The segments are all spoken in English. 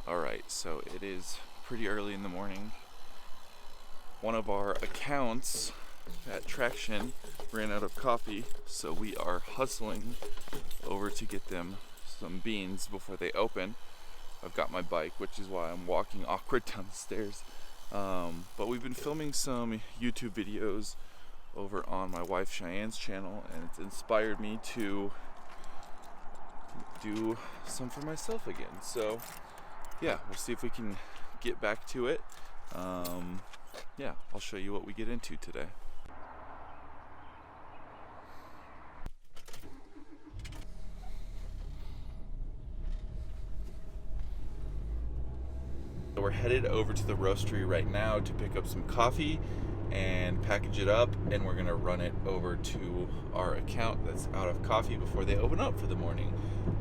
Alright, so it is pretty early in the morning. One of our accounts at Traction ran out of coffee, so we are hustling over to get them some beans before they open. I've got my bike, which is why I'm walking awkward down the stairs. But we've been filming some YouTube videos over on my wife Cheyenne's channel, and it's inspired me to do some for myself again. So yeah, we'll see if we can get back to it. Yeah, I'll show you what we get into today. So we're headed over to the roastery right now to pick up some coffee and package it up, and we're gonna run it over to our account that's out of coffee before they open up for the morning.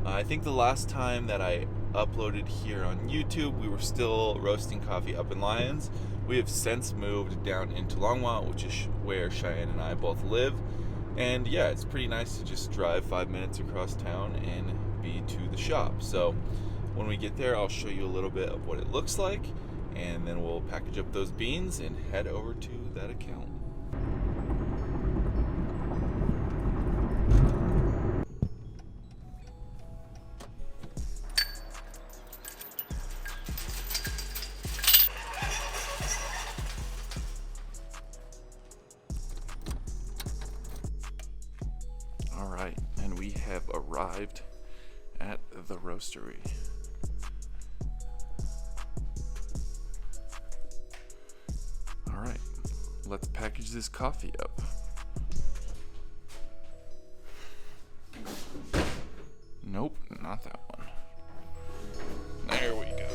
I think the last time that I uploaded here on YouTube, we were still roasting coffee up in Lyons. We have since moved down into Longmont, which is where Cheyenne and I both live. And yeah, it's pretty nice to just drive 5 minutes across town and be to the shop. So when we get there, I'll show you a little bit of what it looks like, and then we'll package up those beans and head over to that account. All right, and we have arrived at the roastery. All right, let's package this coffee up. Nope, not that one. There we go.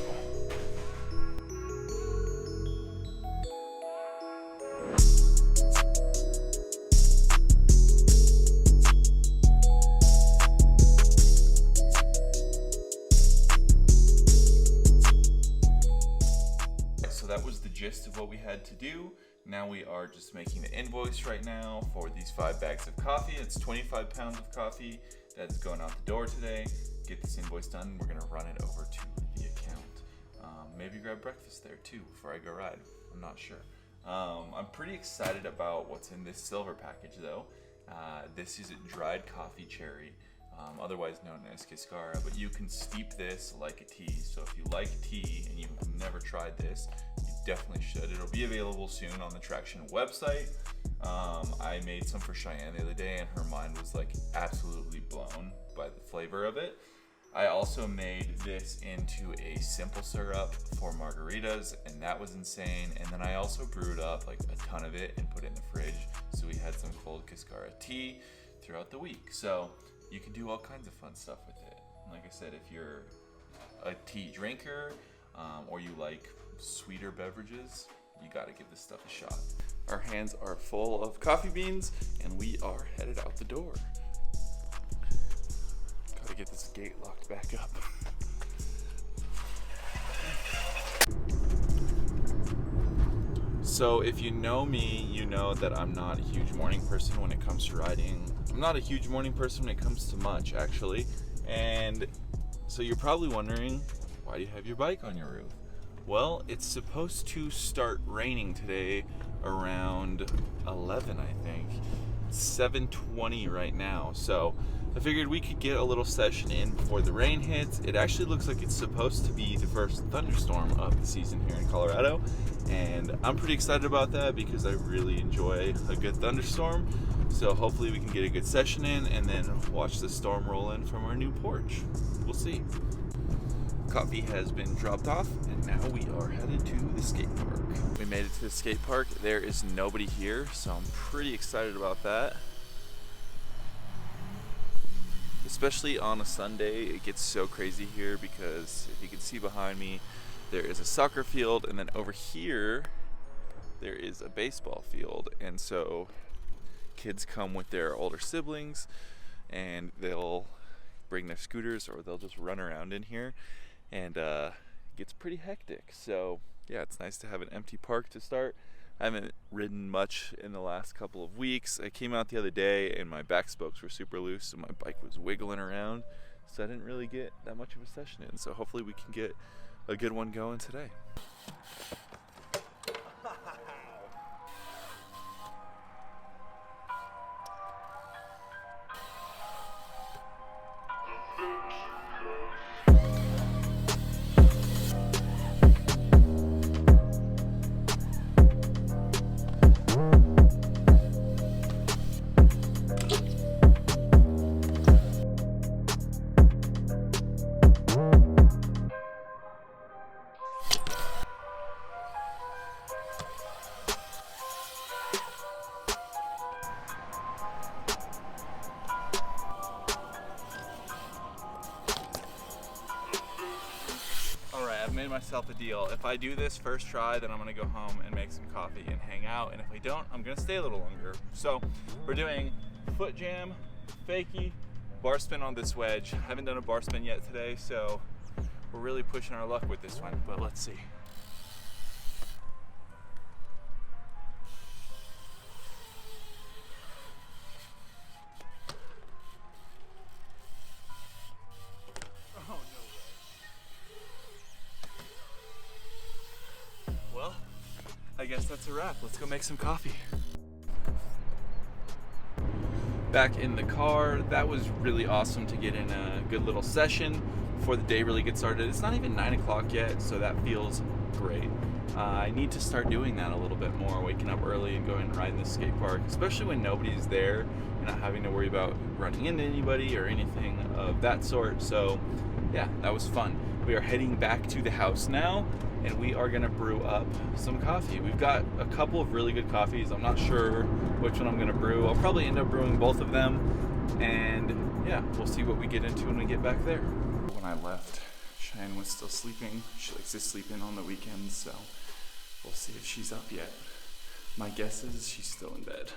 So that was the gist of what we had to do. Now we are just making the invoice right now for these 5 bags of coffee. It's 25 pounds of coffee that is going out the door today. Get this invoice done. We're gonna run it over to the account. Maybe grab breakfast there too before I go ride. I'm not sure. I'm pretty excited about what's in this silver package though. This is a dried coffee cherry, otherwise known as cascara, but you can steep this like a tea. So if you like tea and you've never tried this, you definitely should. It'll be available soon on the Traction website. I made some for Cheyenne the other day, and her mind was like absolutely blown by the flavor of it. I also made this into a simple syrup for margaritas, and that was insane. And then I also brewed up like a ton of it and put it in the fridge, so we had some cold cascara tea throughout the week. So you can do all kinds of fun stuff with it. Like I said, if you're a tea drinker, or you like sweeter beverages, you gotta give this stuff a shot. Our hands are full of coffee beans, and we are headed out the door. Gotta get this gate locked back up. So if you know me, you know that I'm not a huge morning person when it comes to riding. I'm not a huge morning person when it comes to much, actually. And so you're probably wondering, why do you have your bike on your roof? Well, it's supposed to start raining today around 11, I think. It's 7:20 right now, so I figured we could get a little session in before the rain hits. It actually looks like it's supposed to be the first thunderstorm of the season here in Colorado, and I'm pretty excited about that because I really enjoy a good thunderstorm. So hopefully we can get a good session in and then watch the storm roll in from our new porch. We'll see. Coffee has been dropped off, and now we are headed to the skate park. We made it to the skate park. There is nobody here, so I'm pretty excited about that. Especially on a Sunday, it gets so crazy here because if you can see behind me, there is a soccer field, and then over here, there is a baseball field. And so kids come with their older siblings, and they'll bring their scooters, or they'll just run around in here. And it gets pretty hectic. So yeah, it's nice to have an empty park to start. I haven't ridden much in the last couple of weeks. I came out the other day and my back spokes were super loose, so my bike was wiggling around, so I didn't really get that much of a session in. So hopefully we can get a good one going today. I've made myself a deal. If I do this first try, then I'm gonna go home and make some coffee and hang out. And if I don't, I'm gonna stay a little longer. So we're doing foot jam, fakie, bar spin on this wedge. I haven't done a bar spin yet today, so we're really pushing our luck with this one, but let's see. Well, I guess that's a wrap. Let's go make some coffee. Back in the car, that was really awesome to get in a good little session before the day really gets started. It's not even 9 o'clock yet, so that feels great. I need to start doing that a little bit more, waking up early and going and riding the skate park, especially when nobody's there and not having to worry about running into anybody or anything of that sort. So yeah, that was fun. We are heading back to the house now, and we are gonna brew up some coffee. We've got a couple of really good coffees. I'm not sure which one I'm gonna brew. I'll probably end up brewing both of them, and yeah, we'll see what we get into when we get back there. When I left, Cheyenne was still sleeping. She likes to sleep in on the weekends, so we'll see if she's up yet. My guess is she's still in bed.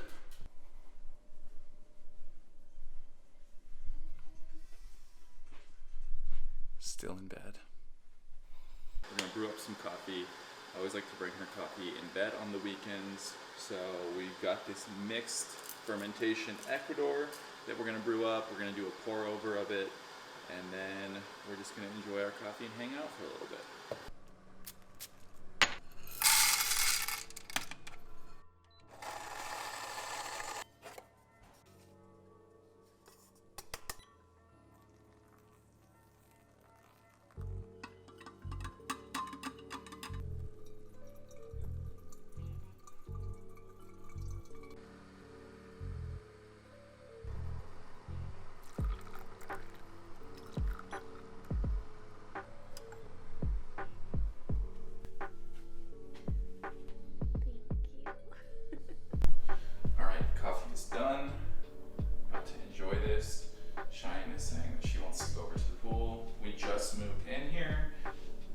Still in bed. We're gonna brew up some coffee. I always like to bring her coffee in bed on the weekends. So we've got this mixed fermentation Ecuador that we're gonna brew up. We're gonna do a pour over of it, and then we're just gonna enjoy our coffee and hang out for a little bit. Done. About to enjoy this. Cheyenne is saying that she wants to go over to the pool. We just moved in here.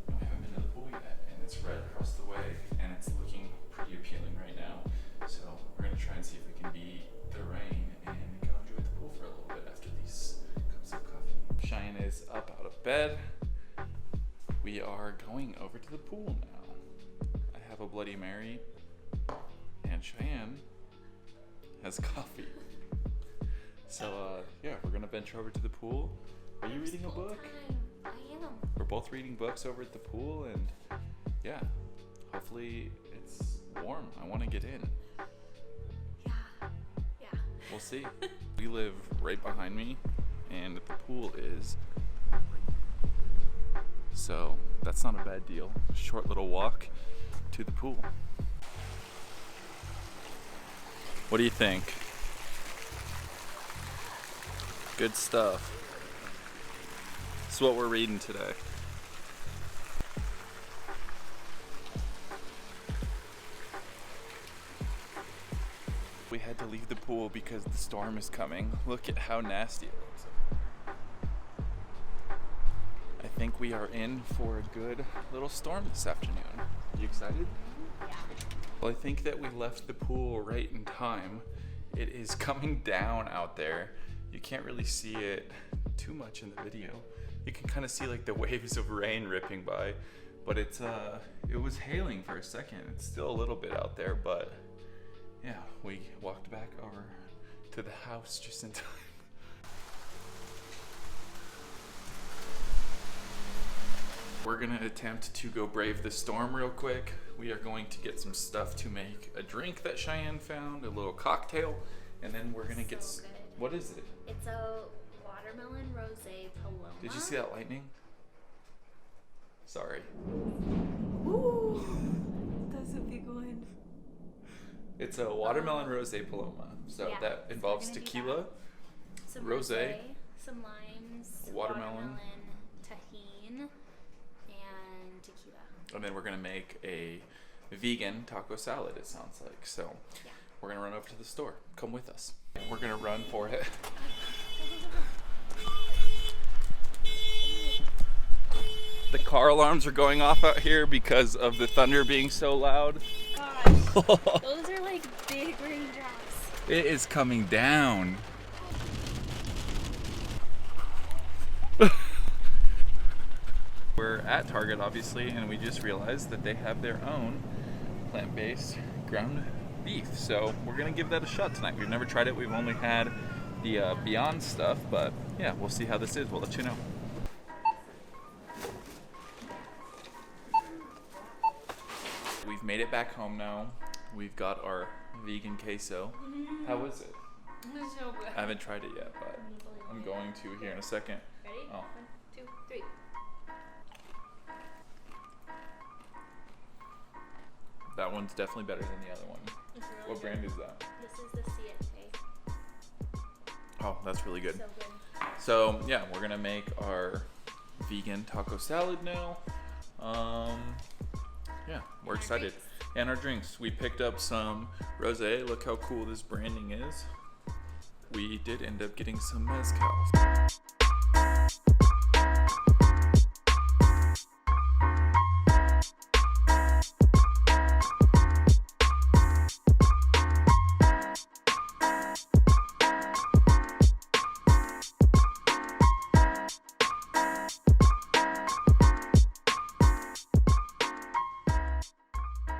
We haven't been to the pool yet, and it's right across the way, and it's looking pretty appealing right now. So we're gonna try and see if we can beat the rain and go enjoy the pool for a little bit after these cups of coffee. Cheyenne is up out of bed. We are going over to the pool now. I have a Bloody Mary, and Cheyenne has coffee. So yeah, we're gonna venture over to the pool. Are you reading a book? I am. We're both reading books over at the pool, and yeah, hopefully it's warm. I want to get in. Yeah. We'll see. We live right behind me, and the pool is so that's not a bad deal. Short little walk to the pool. What do you think? Good stuff. This is what we're reading today. We had to leave the pool because the storm is coming. Look at how nasty it looks. I think we are in for a good little storm this afternoon. You excited? Yeah. Well, I think that we left the pool right in time. It is coming down out there. You can't really see it too much in the video. You can kind of see like the waves of rain ripping by, but it was hailing for a second. It's still a little bit out there, but yeah, we walked back over to the house just in time. We're gonna attempt to go brave the storm real quick. We are going to get some stuff to make a drink that Cheyenne found, a little cocktail, and then we're gonna get. So good. What is it? It's a watermelon rosé Paloma. Did you see that lightning? Sorry. Ooh, that's a big one. It's a watermelon rosé Paloma. So Yeah, that involves we're gonna do tequila, Some rosé, some limes, watermelon, tahini, and tequila. and then we're gonna make a vegan taco salad, it sounds like. So Yeah. we're gonna run over to the store. Come with us. We're gonna run for it. The car alarms are going off out here because of the thunder being so loud. Gosh, those are like big raindrops. It is coming down. We're at Target, obviously, and we just realized that they have their own plant-based ground beef. So we're gonna give that a shot tonight. We've never tried it. We've only had the Beyond stuff, but yeah, we'll see how this is. We'll let you know. We've made it back home now. We've got our vegan queso. How was it? It was so good. I haven't tried it yet, but I'm going to here in a second. Ready? Oh. 1, 2, 3. That one's definitely better than the other one. It's really What good. brand is that? This is the Siete. Oh, that's really good. So good. So yeah, we're gonna make our vegan taco salad now. Yeah, we're And our excited. drinks. And our drinks. We picked up some rosé. Look how cool this branding is. We did end up getting some mezcal.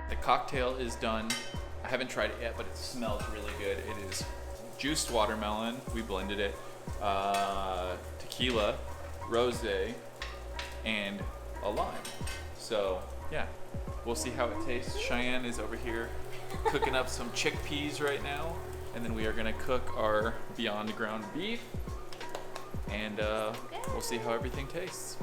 The cocktail is done. I haven't tried it yet, but it smells really good. It is juiced watermelon. We blended it. Tequila, rosé, and a lime. So yeah, we'll see how it tastes. Cheyenne is over here cooking up some chickpeas right now, and then we are gonna cook our Beyond ground beef, and we'll see how everything tastes.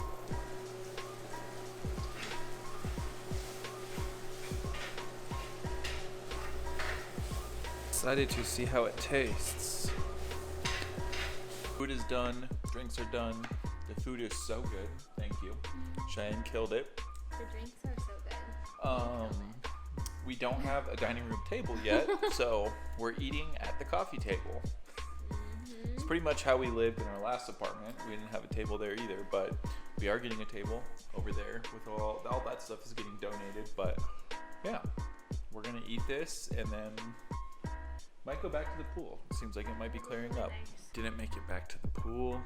Excited to see how it tastes. Food is done, drinks are done. The food is so good, thank you. Cheyenne killed it. The drinks are so good. We don't have a dining room table yet, so we're eating at the coffee table. It's pretty much how we lived in our last apartment. We didn't have a table there either, but we are getting a table over there with all that stuff is getting donated. But yeah, we're gonna eat this and then might go back to the pool. It seems like it might be clearing up. Didn't make it back to the pool,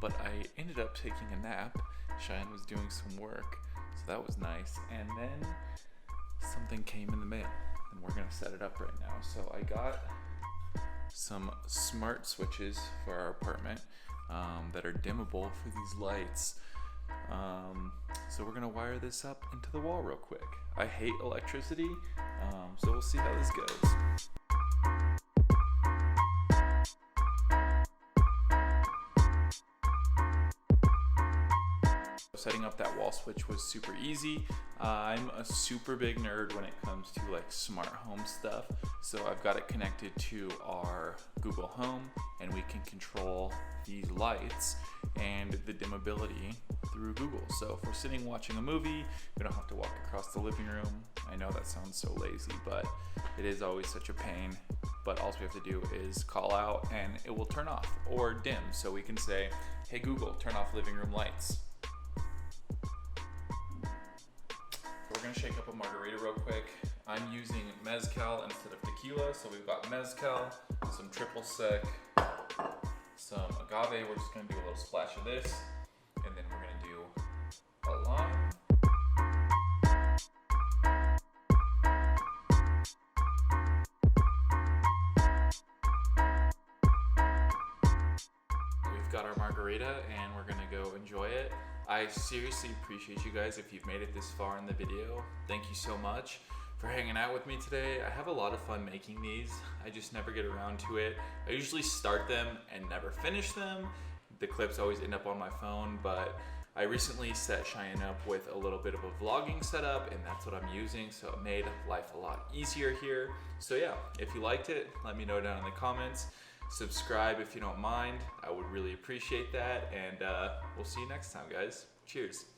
but I ended up taking a nap. Cheyenne was doing some work, so that was nice. And then something came in the mail, and we're gonna set it up right now. So I got some smart switches for our apartment that are dimmable for these lights. So we're gonna wire this up into the wall real quick. I hate electricity, so we'll see how this goes. Setting up that wall switch was super easy. I'm a super big nerd when it comes to like smart home stuff. So I've got it connected to our Google Home, and we can control these lights and the dimmability through Google. So if we're sitting watching a movie, we don't have to walk across the living room. I know that sounds so lazy, but it is always such a pain. But all we have to do is call out and it will turn off or dim. So we can say, hey Google, turn off living room lights. We're gonna shake up a margarita real quick. I'm using mezcal instead of tequila, so we've got mezcal, some triple sec, some agave. We're just gonna do a little splash of this, and then we're gonna do a lime. We've got our margarita, and we're gonna go enjoy it. I seriously appreciate you guys if you've made it this far in the video. Thank you so much for hanging out with me today. I have a lot of fun making these. I just never get around to it. I usually start them and never finish them. The clips always end up on my phone, but I recently set Cheyenne up with a little bit of a vlogging setup, and that's what I'm using, so it made life a lot easier here. So yeah, if you liked it, let me know down in the comments. Subscribe if you don't mind. I would really appreciate that, and we'll see you next time, guys. Cheers.